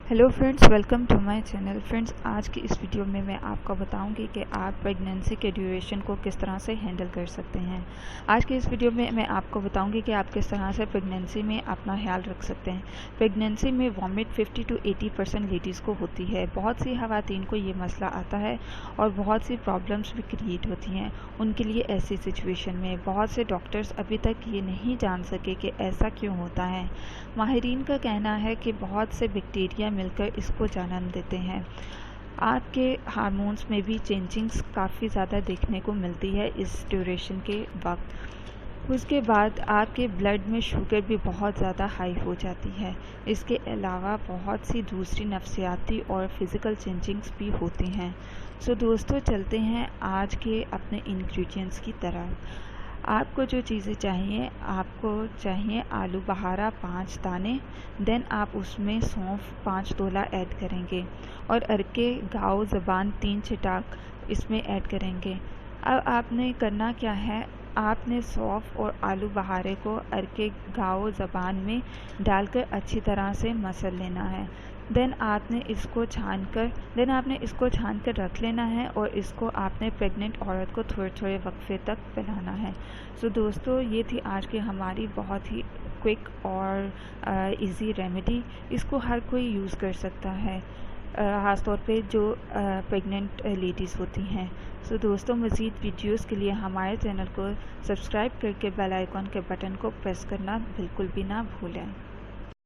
Hello friends, welcome to my channel. Friends, आज की इस वीडियो में मैं आपको बताऊंगी कि आप प्रेगनेंसी के ड्यूरेशन को किस तरह से हैंडल कर सकते हैं। आज की इस वीडियो में मैं आपको बताऊंगी कि आप किस तरह से प्रेगनेंसी में अपना ख्याल रख सकते हैं। प्रेगनेंसी में वॉमिट 50 to 80% लेडीज़ को होती है। बहुत सी ख़वातीन को ये मसला आता है और बहुत सी प्रॉब्लम्स भी क्रिएट होती हैं उनके लिए। ऐसी सिचुएशन में बहुत से डॉक्टर्स अभी तक ये नहीं जान सके कि ऐसा क्यों होता है। माहिरीन का कहना है कि बहुत से बैक्टीरिया मिलकर इसको जन्म देते हैं। आपके हार्मोन्स में भी चेंजिंग्स काफ़ी ज़्यादा देखने को मिलती है इस ड्यूरेशन के वक्त। उसके बाद आपके ब्लड में शुगर भी बहुत ज़्यादा हाई हो जाती है। इसके अलावा बहुत सी दूसरी नफ्सियाती और फिज़िकल चेंजिंग्स भी होती हैं। सो दोस्तों, चलते हैं आज के अपने इंग्रेडिएंट्स की तरफ। आपको जो चीज़ें चाहिए, आपको चाहिए आलू बहारा 5 दाने। देन आप उसमें सौंफ 5 तोला ऐड करेंगे और अरके गाओ ज़बान 3 छिटाक इसमें ऐड करेंगे। अब आपने करना क्या है, आपने सौंफ और आलू बहारे को अरके गाओ ज़बान में डालकर अच्छी तरह से मसल लेना है। देन आपने इसको छान कर रख लेना है और इसको आपने प्रेग्नेंट औरत को थोड़े थोड़े वक्फे तक पिलाना है। सो दोस्तों, ये थी आज की हमारी बहुत ही क्विक और इजी रेमेडी। इसको हर कोई यूज़ कर सकता है, ख़ासतौर पे जो प्रेग्नेंट लेडीज़ होती हैं। सो दोस्तों, मज़ीद वीडियोस के लिए हमारे चैनल को सब्सक्राइब करके बेल आइकॉन के बटन को प्रेस करना बिल्कुल भी ना भूलें।